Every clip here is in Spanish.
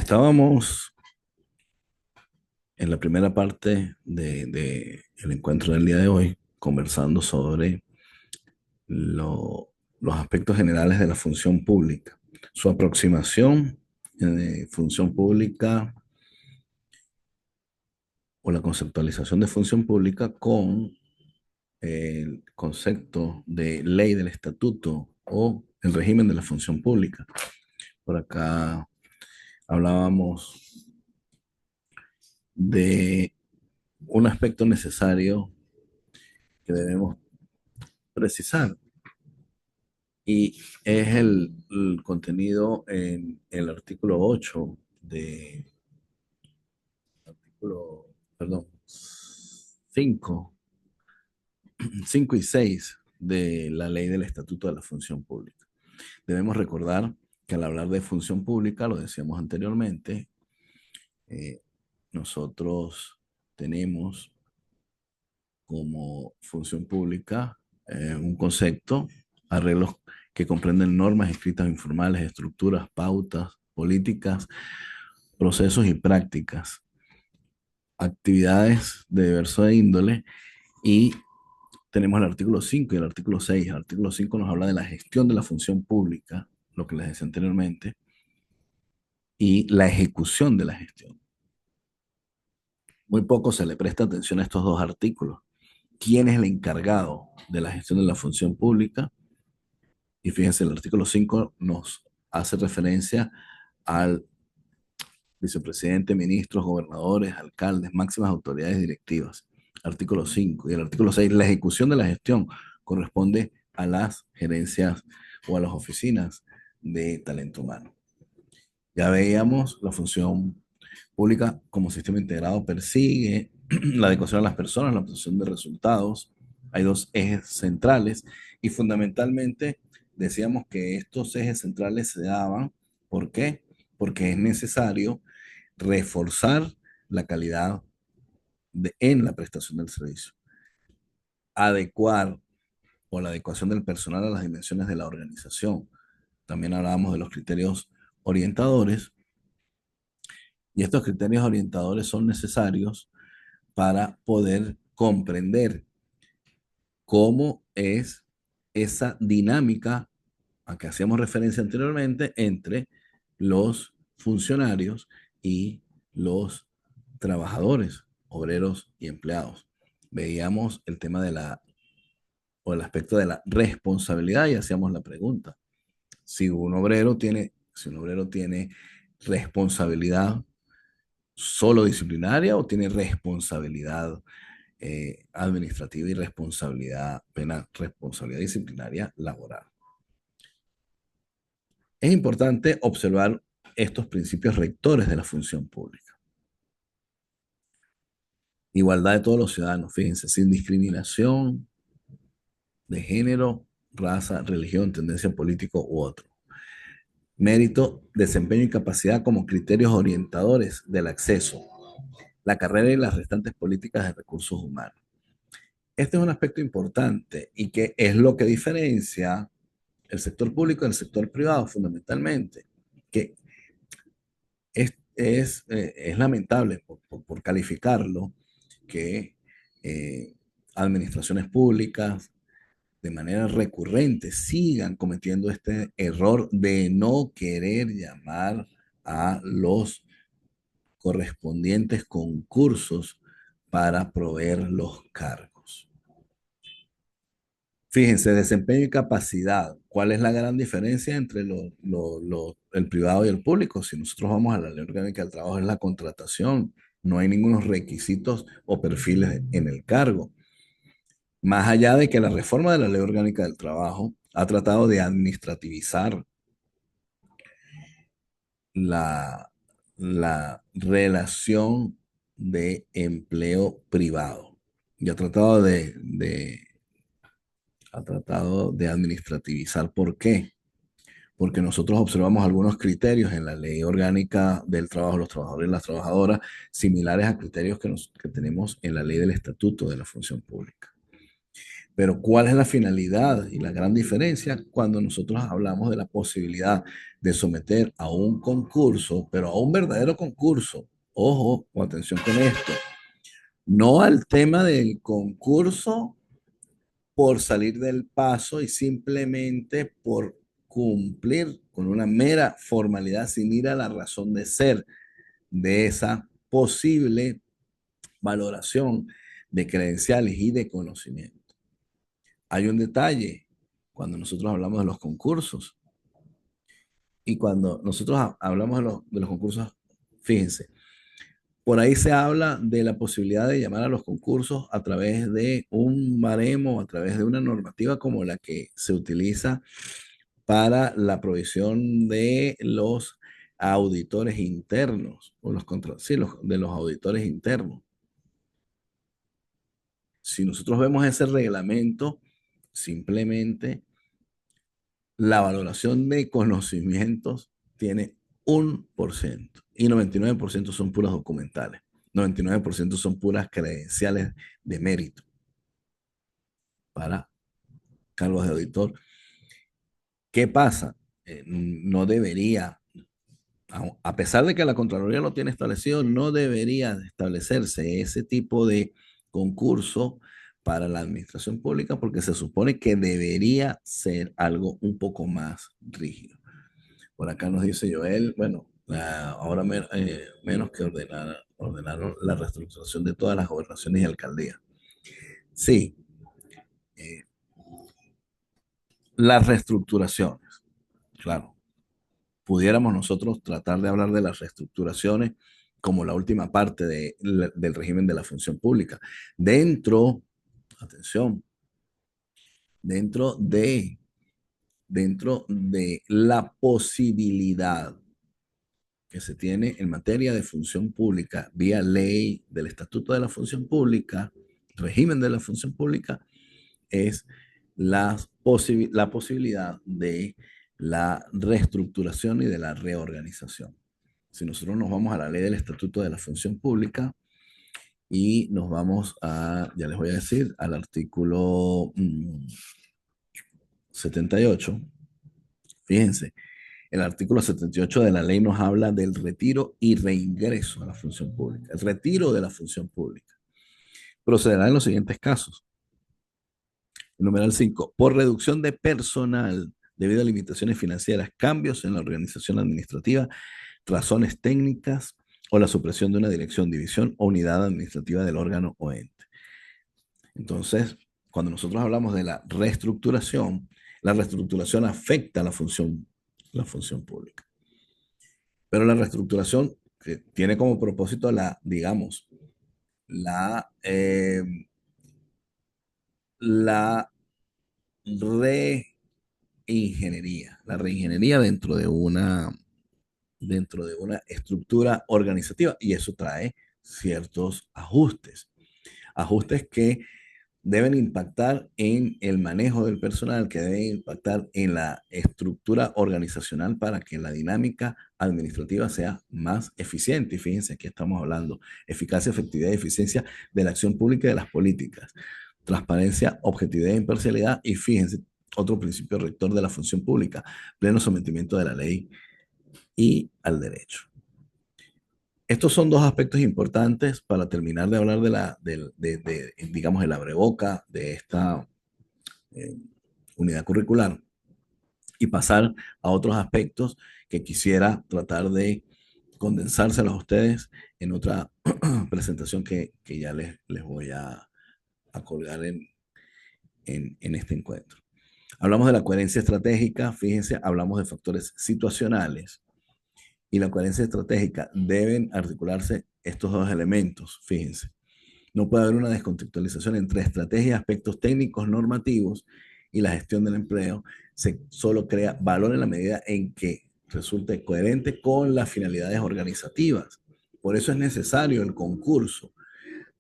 Estábamos en la primera parte de el encuentro del día de hoy conversando sobre los aspectos generales de la función pública, su aproximación de función pública o la conceptualización de función pública con el concepto de ley del estatuto o el régimen de la función pública. Por acá hablábamos de un aspecto necesario que debemos precisar y es el contenido en el artículo 8 artículo, perdón, 5 5 y 6 de la ley del Estatuto de la Función Pública. Debemos recordar que al hablar de función pública, lo decíamos anteriormente, eh, nosotros tenemos como función pública un concepto, arreglos que comprenden normas escritas informales, estructuras, pautas, políticas, procesos y prácticas, actividades de diversa índole y tenemos el artículo 5 y el artículo 6. El artículo 5 nos habla de la gestión de la función pública, lo que les decía anteriormente, y la ejecución de la gestión. Muy poco se le presta atención a estos dos artículos. ¿Quién es el encargado de la gestión de la función pública? Y fíjense, el artículo 5 nos hace referencia al vicepresidente, ministros, gobernadores, alcaldes, máximas autoridades directivas. Artículo 5. Y el artículo 6, la ejecución de la gestión corresponde a las gerencias o a las oficinas de talento humano. Ya veíamos la función pública como sistema integrado persigue la adecuación a las personas, la obtención de resultados. Hay dos ejes centrales y fundamentalmente decíamos que estos ejes centrales se daban. ¿Por qué? Porque es necesario reforzar la calidad en la prestación del servicio, adecuar o la adecuación del personal a las dimensiones de la organización. También hablábamos de los criterios orientadores y estos criterios orientadores son necesarios para poder comprender cómo es esa dinámica a que hacíamos referencia anteriormente entre los funcionarios y los trabajadores, obreros y empleados. Veíamos el tema de o el aspecto de la responsabilidad y hacíamos la pregunta. Si un obrero tiene responsabilidad solo disciplinaria o tiene responsabilidad administrativa y responsabilidad penal, responsabilidad disciplinaria laboral. Es importante observar estos principios rectores de la función pública. Igualdad de todos los ciudadanos, fíjense, sin discriminación de género, raza, religión, tendencia política u otro. Mérito, desempeño y capacidad como criterios orientadores del acceso, la carrera y las restantes políticas de recursos humanos. Este es un aspecto importante y que es lo que diferencia el sector público del sector privado fundamentalmente, que es lamentable por calificarlo que administraciones públicas de manera recurrente sigan cometiendo este error de no querer llamar a los correspondientes concursos para proveer los cargos. Fíjense, desempeño y capacidad. ¿Cuál es la gran diferencia entre el privado y el público? Si nosotros vamos a la ley orgánica del trabajo, es la contratación. No hay ningunos requisitos o perfiles en el cargo. Más allá de que la reforma de la ley orgánica del trabajo ha tratado de administrativizar la, la relación de empleo privado y ha tratado de administrativizar. ¿Por qué? Porque nosotros observamos algunos criterios en la ley orgánica del trabajo, los trabajadores y las trabajadoras, similares a criterios que tenemos en la ley del estatuto de la función pública. Pero ¿cuál es la finalidad y la gran diferencia cuando nosotros hablamos de la posibilidad de someter a un concurso, pero a un verdadero concurso? Ojo, o atención con esto, no al tema del concurso por salir del paso y simplemente por cumplir con una mera formalidad sin ir a la razón de ser de esa posible valoración de credenciales y de conocimiento. Hay un detalle cuando nosotros hablamos de los concursos y cuando nosotros hablamos de los concursos, fíjense, por ahí se habla de la posibilidad de llamar a los concursos a través de un baremo, a través de una normativa como la que se utiliza para la provisión de los auditores internos, o sí, de los auditores internos. Si nosotros vemos ese reglamento, simplemente la valoración de conocimientos tiene 1% y 99% son puras documentales. 99% son puras credenciales de mérito para cargos de auditor. ¿Qué pasa? No debería, a pesar de que la Contraloría lo tiene establecido, no debería establecerse ese tipo de concurso para la administración pública porque se supone que debería ser algo un poco más rígido. Por acá nos dice Joel, bueno, ahora menos que ordenaron la reestructuración de todas las gobernaciones y alcaldías. Sí, eh, las reestructuraciones, claro. Pudiéramos nosotros tratar de hablar de las reestructuraciones como la última parte del régimen de la función pública. Dentro, atención, dentro de, dentro de la posibilidad que se tiene en materia de función pública vía ley del Estatuto de la Función Pública, régimen de la función pública, es la posibilidad de la reestructuración y de la reorganización. Si nosotros nos vamos a la ley del Estatuto de la Función Pública y nos vamos a, ya les voy a decir, al artículo 78, fíjense, el artículo 78 de la ley nos habla del retiro y reingreso a la función pública. El retiro de la función pública procederá en los siguientes casos. Numeral 5. Por reducción de personal debido a limitaciones financieras, cambios en la organización administrativa, razones técnicas o la supresión de una dirección, división o unidad administrativa del órgano o ente. Entonces, cuando nosotros hablamos de la reestructuración afecta a la función pública. Pero la reestructuración que tiene como propósito digamos, la, eh, la reingeniería dentro de una estructura organizativa y eso trae ciertos ajustes. Ajustes que deben impactar en el manejo del personal, que deben impactar en la estructura organizacional para que la dinámica administrativa sea más eficiente. Y fíjense, aquí estamos hablando eficacia, efectividad y eficiencia de la acción pública y de las políticas, transparencia, objetividad e imparcialidad. Y fíjense, otro principio rector de la función pública, pleno sometimiento de la ley y al derecho. Estos son dos aspectos importantes para terminar de hablar digamos, el abreboca de esta eh, unidad curricular y pasar a otros aspectos que quisiera tratar de condensárselos a ustedes en otra presentación que ya les voy a colgar en este encuentro. Hablamos de la coherencia estratégica, fíjense, hablamos de factores situacionales y la coherencia estratégica deben articularse estos dos elementos, fíjense. No puede haber una descontextualización entre estrategia y aspectos técnicos normativos y la gestión del empleo. Se solo crea valor en la medida en que resulte coherente con las finalidades organizativas. Por eso es necesario el concurso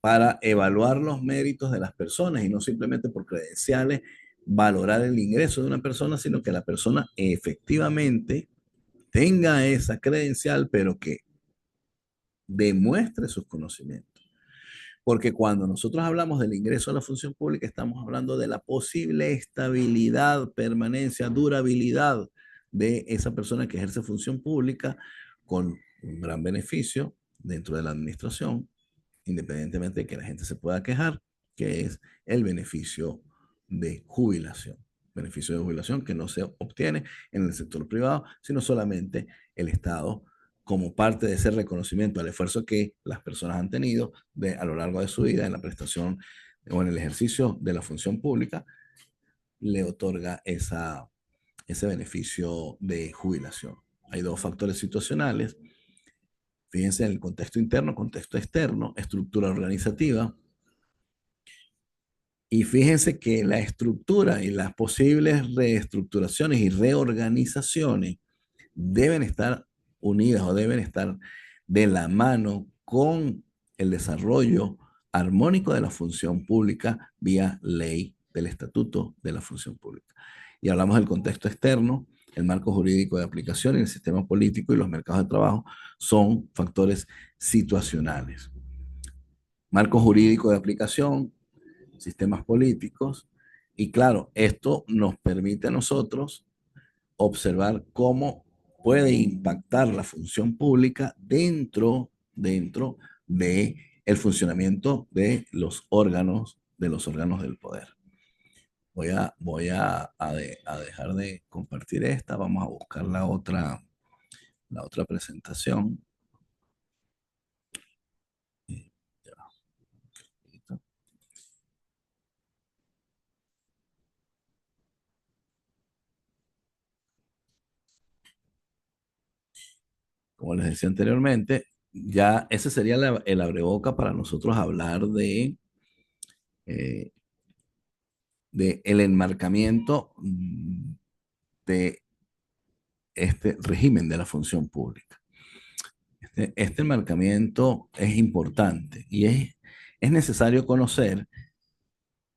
para evaluar los méritos de las personas y no simplemente por credenciales valorar el ingreso de una persona, sino que la persona efectivamente tenga esa credencial, pero que demuestre sus conocimientos. Porque cuando nosotros hablamos del ingreso a la función pública, estamos hablando de la posible estabilidad, permanencia, durabilidad de esa persona que ejerce función pública con un gran beneficio dentro de la administración, independientemente de que la gente se pueda quejar, que es el beneficio de jubilación. Beneficio de jubilación que no se obtiene en el sector privado, sino solamente el Estado como parte de ese reconocimiento al esfuerzo que las personas han tenido a lo largo de su vida en la prestación o en el ejercicio de la función pública, le otorga ese beneficio de jubilación. Hay dos factores situacionales. Fíjense en el contexto interno, contexto externo, estructura organizativa. Y fíjense que la estructura y las posibles reestructuraciones y reorganizaciones deben estar unidas o deben estar de la mano con el desarrollo armónico de la función pública vía ley del Estatuto de la Función Pública. Y hablamos del contexto externo, el marco jurídico de aplicación y el sistema político y los mercados de trabajo son factores situacionales. Marco jurídico de aplicación, sistemas políticos, y claro, esto nos permite a nosotros observar cómo puede impactar la función pública dentro de el funcionamiento de los órganos del poder. Voy a dejar de compartir esta, vamos a buscar la otra presentación. Como les decía anteriormente, ya ese sería el abreboca para nosotros hablar eh, de el enmarcamiento de este régimen de la función pública. Este enmarcamiento es importante y es necesario conocer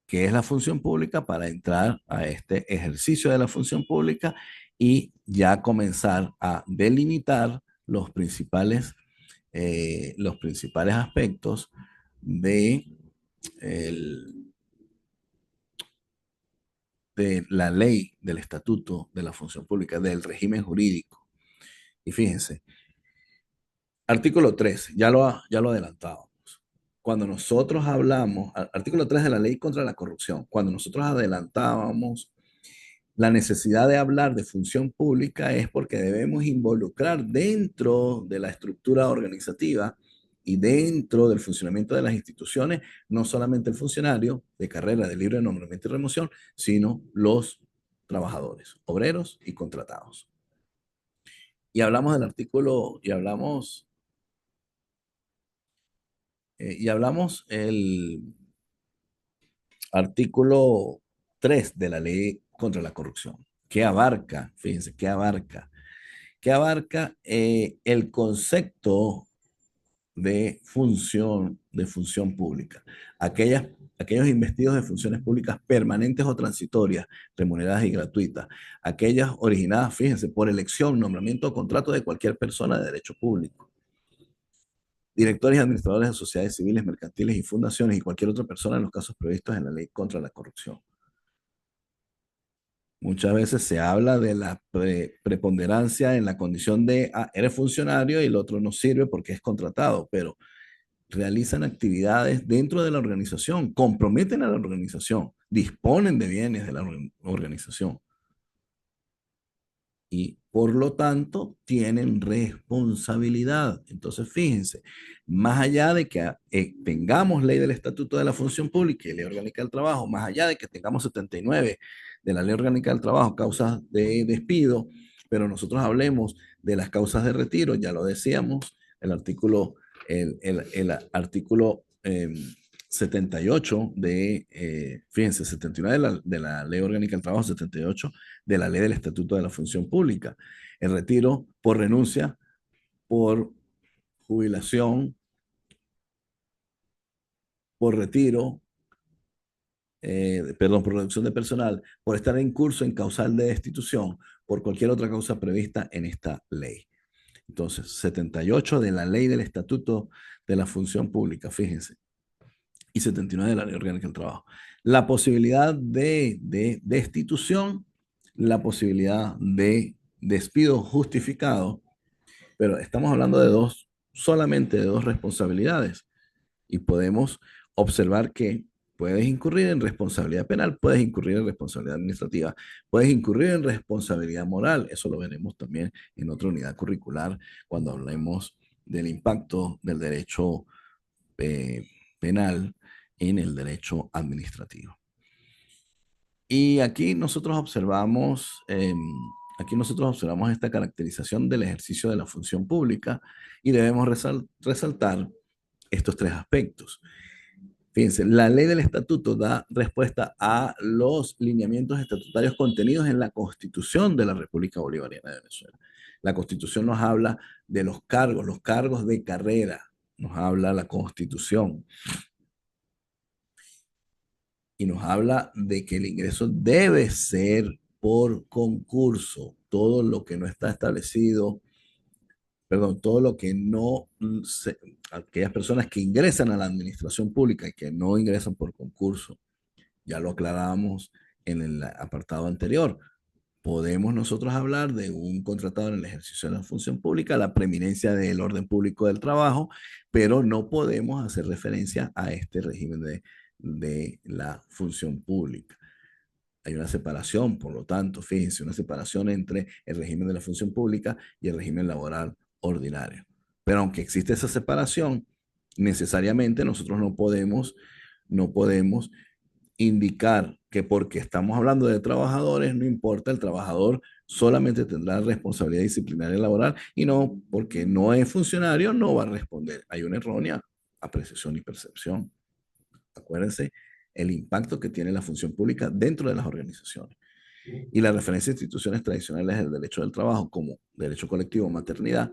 qué es la función pública para entrar a este ejercicio de la función pública y ya comenzar a delimitar los principales aspectos de, el, de la ley del estatuto de la función pública, del régimen jurídico. Y fíjense, artículo 3, ya lo adelantábamos. Cuando nosotros hablamos, artículo 3 de la ley contra la corrupción, cuando nosotros adelantábamos la necesidad de hablar de función pública es porque debemos involucrar dentro de la estructura organizativa y dentro del funcionamiento de las instituciones, no solamente el funcionario de carrera de libre nombramiento y remoción, sino los trabajadores, obreros y contratados. Y hablamos del artículo, y hablamos el artículo 3 de la ley contra la corrupción. ¿Qué abarca? Fíjense, ¿qué abarca? Que abarca el concepto de función pública. Aquellos investidos de funciones públicas permanentes o transitorias, remuneradas y gratuitas. Aquellas originadas, fíjense, por elección, nombramiento o contrato de cualquier persona de derecho público. Directores y administradores de sociedades civiles, mercantiles y fundaciones y cualquier otra persona en los casos previstos en la ley contra la corrupción. Muchas veces se habla de la preponderancia en la condición de, eres funcionario y el otro no sirve porque es contratado, pero realizan actividades dentro de la organización, comprometen a la organización, disponen de bienes de la organización y por lo tanto tienen responsabilidad. Entonces, fíjense, más allá de que tengamos ley del Estatuto de la Función Pública y ley orgánica del trabajo, más allá de que tengamos 79 de la ley orgánica del trabajo, causas de despido, pero nosotros hablemos de las causas de retiro, ya lo decíamos, el artículo 78 fíjense, 79 de la ley orgánica del trabajo, 78 de la ley del Estatuto de la Función Pública. El retiro por renuncia, por jubilación, por retiro, perdón, por reducción de personal, por estar en curso en causal de destitución, por cualquier otra causa prevista en esta ley. Entonces, 78 de la ley del Estatuto de la Función Pública, fíjense. y 79 de la Ley Orgánica del Trabajo. La posibilidad de destitución, la posibilidad de despido justificado, pero estamos hablando de dos, solamente de dos responsabilidades y podemos observar que puedes incurrir en responsabilidad penal, puedes incurrir en responsabilidad administrativa, puedes incurrir en responsabilidad moral. Eso lo veremos también en otra unidad curricular cuando hablemos del impacto del derecho eh, penal en el derecho administrativo. Y aquí nosotros observamos esta caracterización del ejercicio de la función pública y debemos resaltar estos tres aspectos. Fíjense, la ley del estatuto da respuesta a los lineamientos estatutarios contenidos en la Constitución de la República Bolivariana de Venezuela. La Constitución nos habla de los cargos de carrera, nos habla la Constitución y nos habla de que el ingreso debe ser por concurso. Todo lo que no está establecido, perdón, todo lo que no, aquellas personas que ingresan a la administración pública y que no ingresan por concurso, ya lo aclaramos en el apartado anterior. Podemos nosotros hablar de un contratado en el ejercicio de la función pública, la preeminencia del orden público del trabajo, pero no podemos hacer referencia a este régimen de la función pública. Hay una separación, por lo tanto, fíjense, una separación entre el régimen de la función pública y el régimen laboral ordinario. Pero aunque existe esa separación, necesariamente nosotros no podemos indicar que porque estamos hablando de trabajadores, no importa, el trabajador solamente tendrá responsabilidad disciplinaria laboral y no, porque no es funcionario, no va a responder. Hay una errónea apreciación y percepción. Acuérdense el impacto que tiene la función pública dentro de las organizaciones. Y la referencia a instituciones tradicionales del derecho del trabajo como derecho colectivo, maternidad,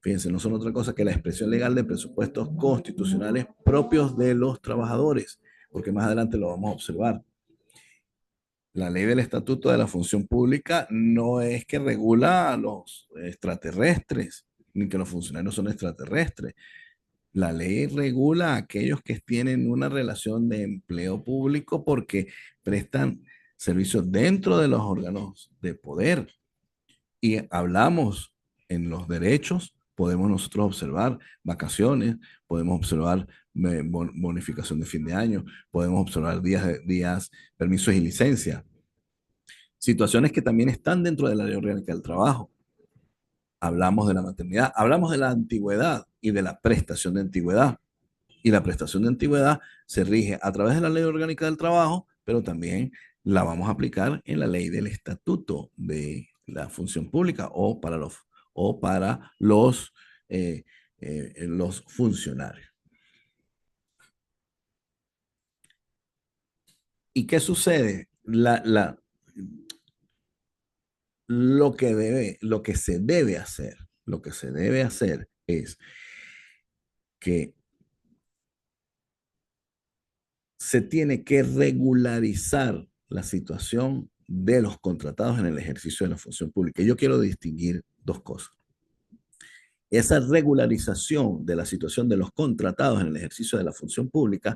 fíjense, no son otra cosa que la expresión legal de presupuestos constitucionales propios de los trabajadores, porque más adelante lo vamos a observar. La ley del Estatuto de la Función Pública no es que regula a los extraterrestres, ni que los funcionarios son extraterrestres. La ley regula a aquellos que tienen una relación de empleo público porque prestan servicios dentro de los órganos de poder. Y hablamos en los derechos, podemos nosotros observar vacaciones, podemos observar bonificación de fin de año, podemos observar días, permisos y licencias. Situaciones que también están dentro de la ley orgánica del trabajo. Hablamos de la maternidad, hablamos de la antigüedad y de la prestación de antigüedad. Y la prestación de antigüedad se rige a través de la ley orgánica del trabajo, pero también la vamos a aplicar en la ley del estatuto de la función pública o para los funcionarios. ¿Y qué sucede? Lo que se debe hacer es que se tiene que regularizar la situación de los contratados en el ejercicio de la función pública. Yo quiero distinguir dos cosas. Esa regularización de la situación de los contratados en el ejercicio de la función pública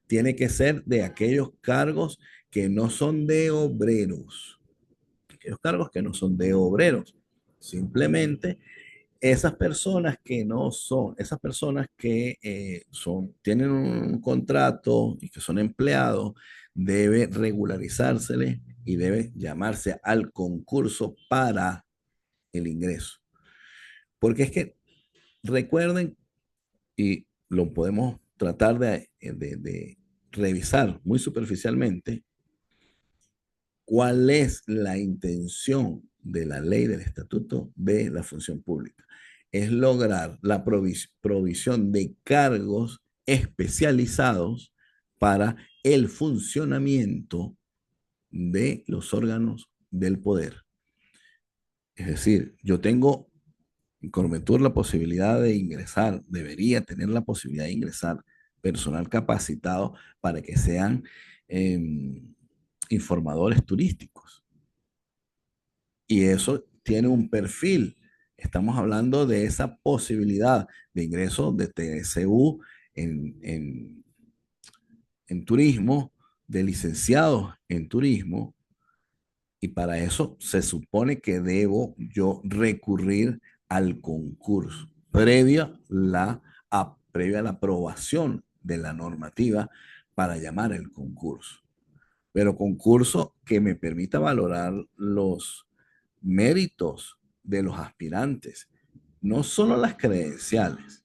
tiene que ser de aquellos cargos que no son de obreros. Aquellos cargos que no son de obreros. Simplemente esas personas que tienen un contrato y que son empleados, debe regularizárseles y debe llamarse al concurso para el ingreso. Porque es que recuerden, y lo podemos tratar de revisar muy superficialmente, cuál es la intención de la ley del estatuto de la función pública. Es lograr la provisión de cargos especializados para el funcionamiento de los órganos del poder. Es decir, yo tengo en Cormetur la posibilidad de ingresar, debería tener la posibilidad de ingresar personal capacitado para que sean eh, informadores turísticos. Y eso tiene un perfil. Estamos hablando de esa posibilidad de ingreso de TSU en en turismo, de licenciados en turismo, y para eso se supone que debo yo recurrir al concurso, previa a la aprobación de la normativa para llamar el concurso. Pero concurso que me permita valorar los méritos de los aspirantes, no solo las credenciales,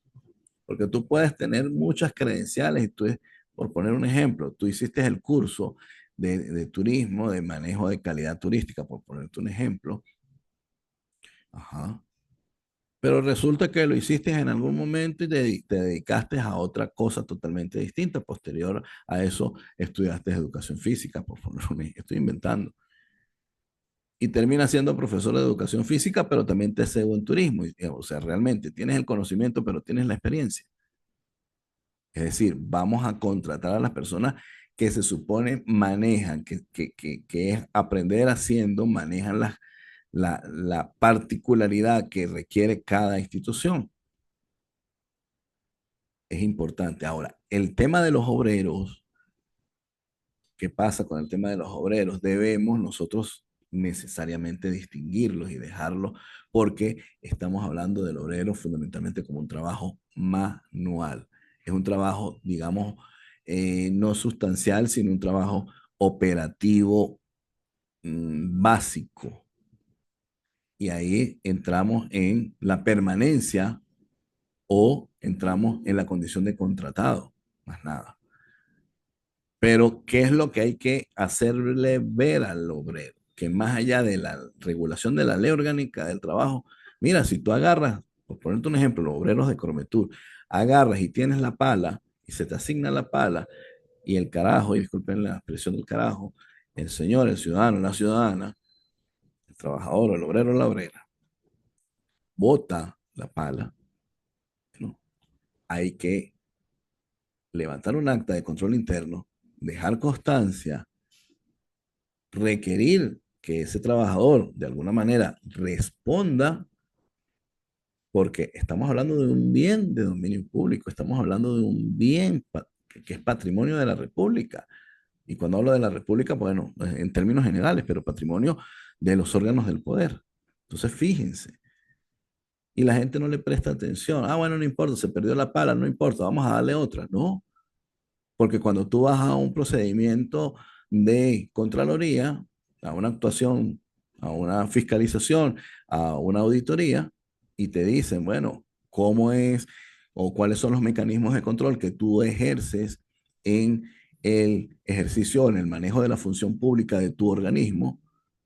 porque tú puedes tener muchas credenciales y por poner un ejemplo, tú hiciste el curso de turismo, de manejo de calidad turística, por ponerte un ejemplo, ajá, pero resulta que lo hiciste en algún momento y te dedicaste a otra cosa totalmente distinta. Posterior a eso, estudiaste educación física, por poner estoy inventando. Y terminas siendo profesor de educación física, pero también te cebo en turismo. O sea, realmente tienes el conocimiento, pero tienes la experiencia. Es decir, vamos a contratar a las personas que se supone manejan, que es aprender haciendo, manejan la particularidad que requiere cada institución. Es importante. Ahora, el tema de los obreros, ¿qué pasa con el tema de los obreros? Debemos nosotros necesariamente distinguirlos y dejarlos porque estamos hablando del obrero fundamentalmente como un trabajo manual. Es un trabajo, digamos, no sustancial, sino un trabajo operativo básico. Y ahí entramos en la permanencia o entramos en la condición de contratado, más nada. Pero, ¿qué es lo que hay que hacerle ver al obrero? Que más allá de la regulación de la ley orgánica del trabajo, mira, si tú agarras, por ponerte un ejemplo, los obreros de Crometur, agarras y tienes la pala y se te asigna la pala y el carajo, y disculpen la expresión del carajo, el señor, el ciudadano, la ciudadana, el trabajador, el obrero, la obrera, bota la pala, ¿no? Hay que levantar un acta de control interno, dejar constancia, requerir que ese trabajador de alguna manera responda, porque estamos hablando de un bien de dominio público, estamos hablando de un bien que es patrimonio de la República. Y cuando hablo de la República, bueno, en términos generales, pero patrimonio de los órganos del poder. Entonces, fíjense. Y la gente no le presta atención. Ah, bueno, no importa, se perdió la pala, no importa, vamos a darle otra. No, porque cuando tú vas a un procedimiento de Contraloría, a una actuación, a una fiscalización, a una auditoría, y te dicen, bueno, cómo es o cuáles son los mecanismos de control que tú ejerces en el ejercicio, en el manejo de la función pública de tu organismo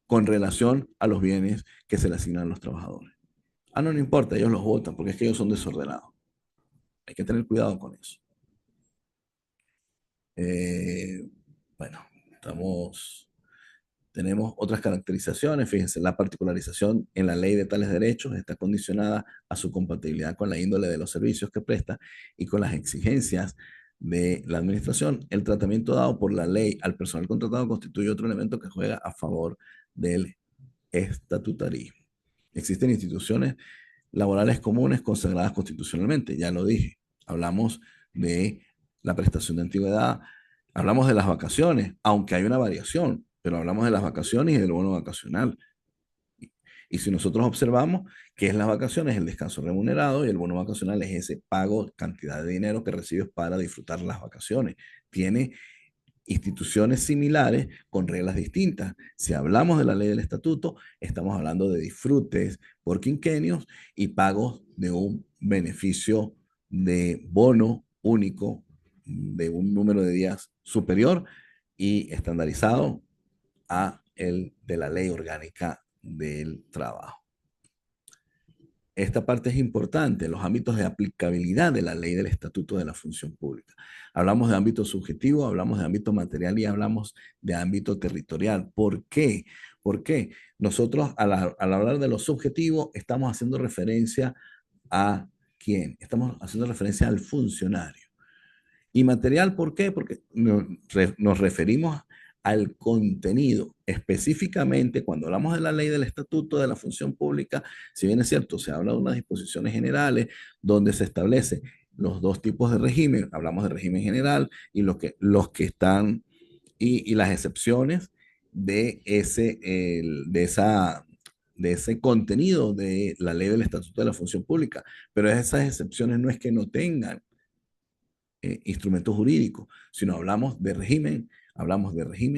con relación a los bienes que se le asignan a los trabajadores. Ah, no, no importa, ellos los votan porque es que ellos son desordenados. Hay que tener cuidado con eso. Eh, bueno, tenemos otras caracterizaciones. Fíjense, la particularización en la ley de tales derechos está condicionada a su compatibilidad con la índole de los servicios que presta y con las exigencias de la administración. El tratamiento dado por la ley al personal contratado constituye otro elemento que juega a favor del estatutarismo. Existen instituciones laborales comunes consagradas constitucionalmente, ya lo dije. Hablamos de la prestación de antigüedad, hablamos de las vacaciones, aunque hay una variación, pero hablamos de las vacaciones y del bono vacacional. Y si nosotros observamos qué es las vacaciones, el descanso remunerado y el bono vacacional es ese pago, cantidad de dinero que recibes para disfrutar las vacaciones. Tiene instituciones similares con reglas distintas. Si hablamos de la ley del estatuto, estamos hablando de disfrutes por quinquenios y pagos de un beneficio de bono único de un número de días superior y estandarizado a el de la ley orgánica del trabajo. Esta parte es importante, los ámbitos de aplicabilidad de la ley del Estatuto de la Función Pública. Hablamos de ámbito subjetivo, hablamos de ámbito material y hablamos de ámbito territorial. ¿Por qué? Porque nosotros al hablar de lo subjetivo estamos haciendo referencia a quién? Estamos haciendo referencia al funcionario. Y material, ¿por qué? Porque nos referimos al contenido. Específicamente, cuando hablamos de la ley del Estatuto de la Función Pública, si bien es cierto, se habla de unas disposiciones generales donde se establece los dos tipos de régimen. Hablamos de régimen general y los que están y las excepciones de de ese contenido de la ley del Estatuto de la Función Pública. Pero esas excepciones no es que no tengan instrumentos jurídicos, sino hablamos de régimen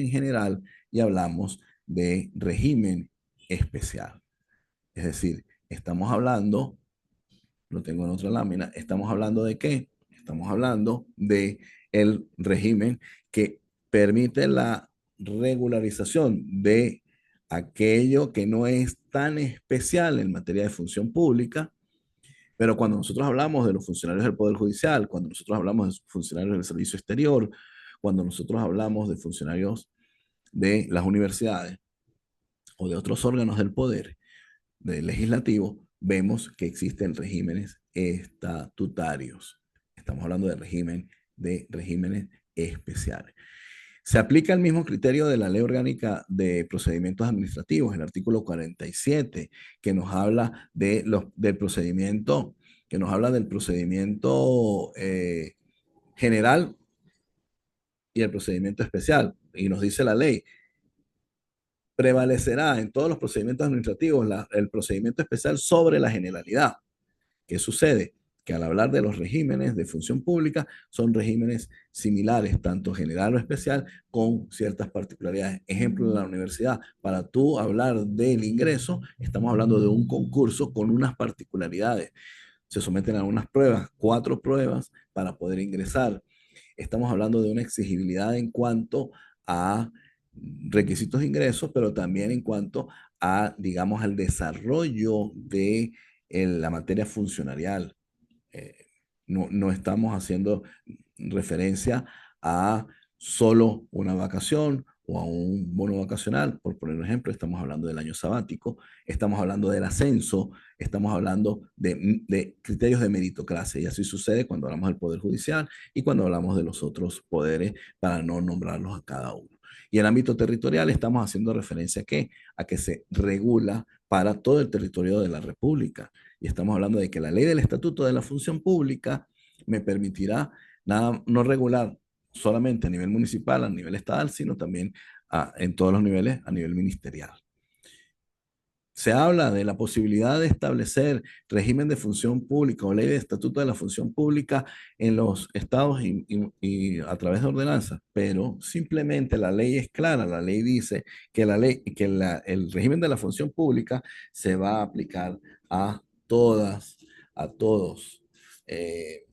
general y hablamos de régimen especial. Es decir, estamos hablando, lo tengo en otra lámina, estamos hablando de qué? Estamos hablando de el régimen que permite la regularización de aquello que no es tan especial en materia de función pública, pero cuando nosotros hablamos de los funcionarios del Poder Judicial, cuando nosotros hablamos de funcionarios del Servicio Exterior, cuando nosotros hablamos de funcionarios de las universidades o de otros órganos del poder, del legislativo, vemos que existen regímenes estatutarios. Estamos hablando de regímenes especiales. Se aplica el mismo criterio de la Ley Orgánica de Procedimientos Administrativos, el artículo 47, que nos habla del procedimiento, general y el procedimiento especial. Y nos dice la ley, prevalecerá en todos los procedimientos administrativos el procedimiento especial sobre la generalidad. ¿Qué sucede? Que al hablar de los regímenes de función pública, son regímenes similares, tanto general o especial, con ciertas particularidades. Ejemplo, en la universidad, para tú hablar del ingreso, estamos hablando de un concurso con unas particularidades. Se someten a unas pruebas, 4 pruebas para poder ingresar. Estamos hablando de una exigibilidad en cuanto a requisitos de ingresos, pero también en cuanto a, digamos, al desarrollo de la materia funcionarial. Eh, no estamos haciendo referencia a solo una vacación o a un bono vacacional, por poner un ejemplo, estamos hablando del año sabático, estamos hablando del ascenso, estamos hablando de criterios de meritocracia, y así sucede cuando hablamos del Poder Judicial y cuando hablamos de los otros poderes, para no nombrarlos a cada uno. Y en ámbito territorial estamos haciendo referencia a qué? A que se regula para todo el territorio de la República. Y estamos hablando de que la ley del Estatuto de la Función Pública me permitirá no regular solamente a nivel municipal, a nivel estatal, sino también en todos los niveles a nivel ministerial. Se habla de la posibilidad de establecer régimen de función pública o ley de estatuto de la función pública en los estados y a través de ordenanzas, pero simplemente la ley es clara. La ley dice que el régimen de la función pública se va a aplicar a a todos, eh,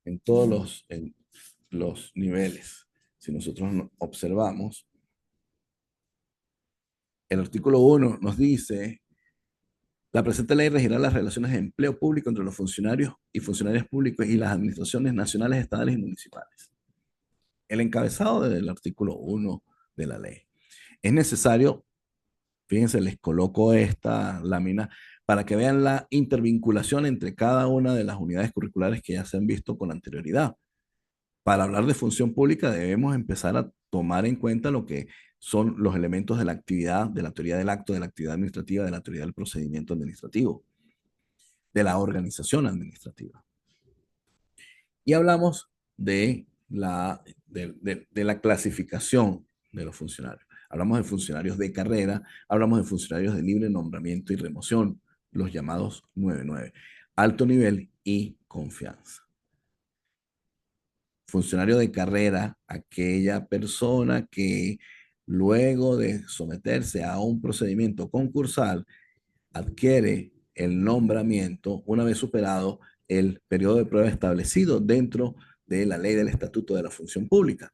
en los niveles. Si nosotros observamos, el artículo 1 nos dice: la presente ley regirá las relaciones de empleo público entre los funcionarios y funcionarios públicos y las administraciones nacionales, estatales y municipales. El encabezado del artículo 1 de la ley. Es necesario, fíjense, les coloco esta lámina para que vean la intervinculación entre cada una de las unidades curriculares que ya se han visto con anterioridad. Para hablar de función pública debemos empezar a tomar en cuenta lo que son los elementos de la actividad, de la teoría del acto, de la actividad administrativa, de la teoría del procedimiento administrativo, de la organización administrativa. Y hablamos de la clasificación de los funcionarios. Hablamos de funcionarios de carrera, hablamos de funcionarios de libre nombramiento y remoción, los llamados 99, alto nivel y confianza. Funcionario de carrera, aquella persona que luego de someterse a un procedimiento concursal adquiere el nombramiento una vez superado el periodo de prueba establecido dentro de la ley del Estatuto de la Función Pública.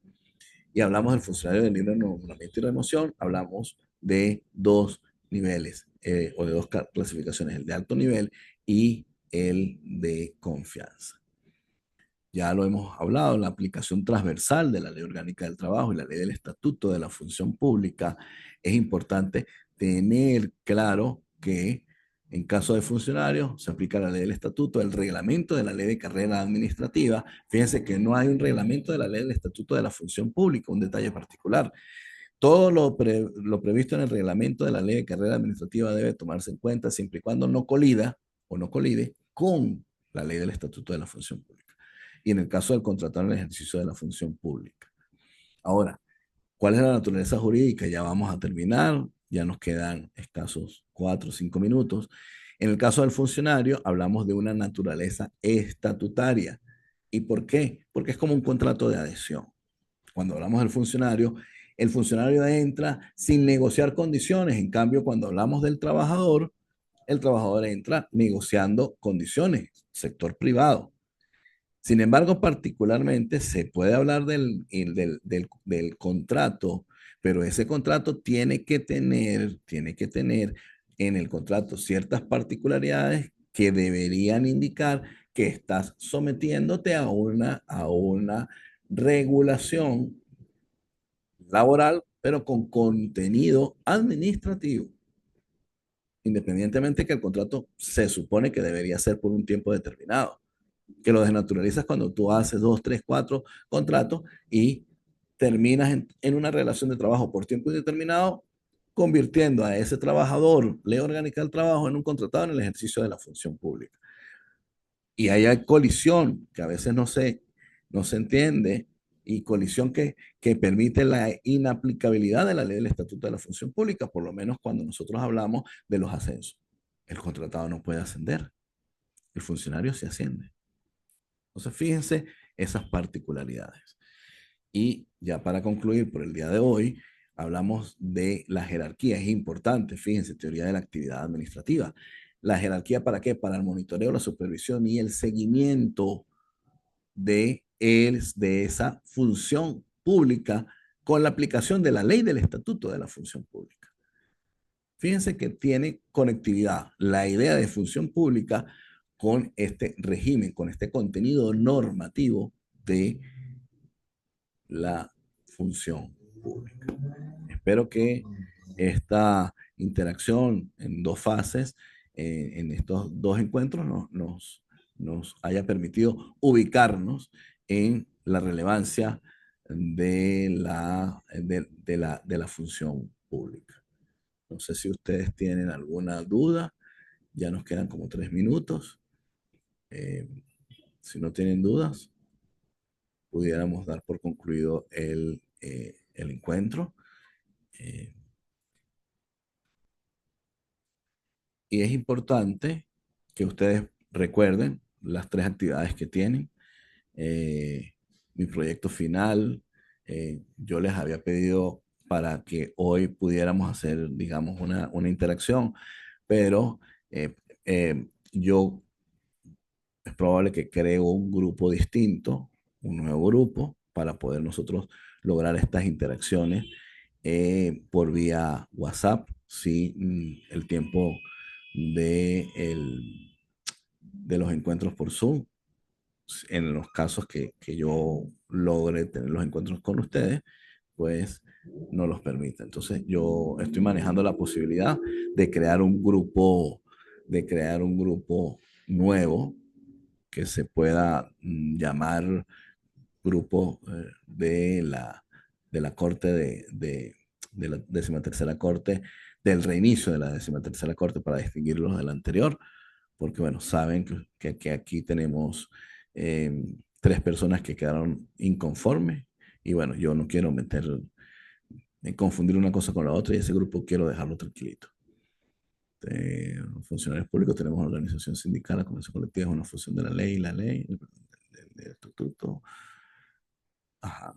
Y hablamos del funcionario de libre nombramiento y remoción, hablamos de 2 niveles o de 2 clasificaciones, el de alto nivel y el de confianza. Ya lo hemos hablado, la aplicación transversal de la Ley Orgánica del Trabajo y la Ley del Estatuto de la Función Pública. Es importante tener claro que en caso de funcionarios se aplica la Ley del Estatuto, el reglamento de la Ley de Carrera Administrativa. Fíjense que no hay un reglamento de la Ley del Estatuto de la Función Pública, un detalle particular. Todo lo previsto en el reglamento de la Ley de Carrera Administrativa debe tomarse en cuenta siempre y cuando no colida o no colide con la ley del Estatuto de la Función Pública. Y en el caso del contratado en el ejercicio de la función pública. Ahora, ¿cuál es la naturaleza jurídica? Ya vamos a terminar, ya nos quedan escasos 4 o 5 minutos. En el caso del funcionario, hablamos de una naturaleza estatutaria. ¿Y por qué? Porque es como un contrato de adhesión. Cuando hablamos del funcionario, el funcionario entra sin negociar condiciones. En cambio, cuando hablamos del trabajador, el trabajador entra negociando condiciones, sector privado. Sin embargo, particularmente se puede hablar del contrato, pero ese contrato tiene que tener en el contrato ciertas particularidades que deberían indicar que estás sometiéndote a una regulación laboral, pero con contenido administrativo, independientemente que el contrato se supone que debería ser por un tiempo determinado, que lo desnaturalizas cuando tú haces 2, 3, 4 contratos y terminas en una relación de trabajo por tiempo indeterminado, convirtiendo a ese trabajador, ley orgánica del trabajo, en un contratado en el ejercicio de la función pública. Y ahí hay colisión, que a veces no se entiende, y colisión que permite la inaplicabilidad de la ley del Estatuto de la Función Pública, por lo menos cuando nosotros hablamos de los ascensos. El contratado no puede ascender, el funcionario se asciende. Entonces, fíjense esas particularidades. Y ya para concluir por el día de hoy, hablamos de la jerarquía. Es importante, fíjense, teoría de la actividad administrativa. ¿La jerarquía para qué? Para el monitoreo, la supervisión y el seguimiento de esa función pública con la aplicación de la ley del Estatuto de la Función Pública. Fíjense que tiene conectividad la idea de función pública con este régimen, con este contenido normativo de la función pública. Espero que esta interacción en 2 fases, en estos 2 encuentros, nos haya permitido ubicarnos en la relevancia de la función pública. No sé si ustedes tienen alguna duda. Ya nos quedan como 3 minutos. Eh, si no tienen dudas, pudiéramos dar por concluido el encuentro. Eh, y es importante que ustedes recuerden las 3 actividades que tienen. Eh, Mi proyecto final, yo les había pedido para que hoy pudiéramos hacer, digamos, una interacción, pero yo es probable que cree un grupo distinto, un nuevo grupo, para poder nosotros lograr estas interacciones por vía WhatsApp, si el tiempo de, de los encuentros por Zoom, en los casos que yo logre tener los encuentros con ustedes, pues no los permite. Entonces yo estoy manejando la posibilidad de crear un grupo nuevo que se pueda llamar grupo de la Corte de la 13ª Corte, del reinicio de la 13ª Corte, para distinguirlos del anterior, porque bueno, saben que aquí tenemos 3 personas que quedaron inconformes, y bueno, yo no quiero confundir una cosa con la otra, y ese grupo quiero dejarlo tranquilito. Funcionarios públicos, tenemos una organización sindical, la convención colectiva es una función de la ley, el estatuto. Ajá.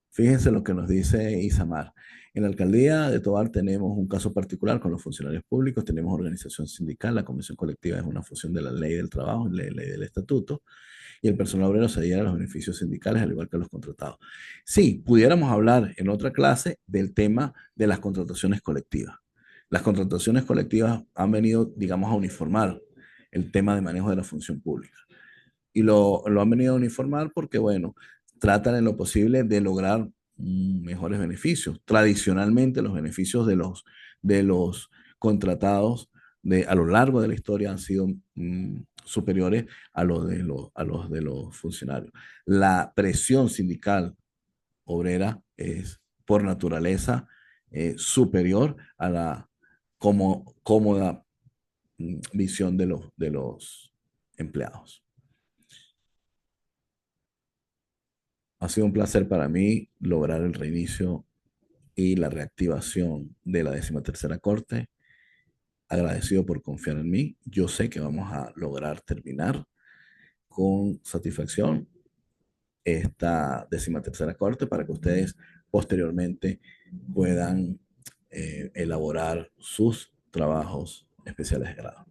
Fíjense lo que nos dice Isamar. En la alcaldía de Tovar tenemos un caso particular con los funcionarios públicos, tenemos organización sindical, la convención colectiva es una función de la ley del trabajo, ley del estatuto, y el personal obrero se adhiere a los beneficios sindicales, al igual que los contratados. Sí, pudiéramos hablar en otra clase del tema de las contrataciones colectivas. Las contrataciones colectivas han venido, digamos, a uniformar el tema de manejo de la función pública. Y lo han venido a uniformar porque, bueno, tratan en lo posible de lograr mejores beneficios. Tradicionalmente, los beneficios de los contratados a lo largo de la historia han sido superiores a los de los funcionarios. La presión sindical obrera es, por naturaleza, superior a la cómoda visión de los empleados. Ha sido un placer para mí lograr el reinicio y la reactivación de la 13ª Corte. Agradecido por confiar en mí. Yo sé que vamos a lograr terminar con satisfacción esta 13ª Corte para que ustedes posteriormente puedan elaborar sus trabajos especiales de grado.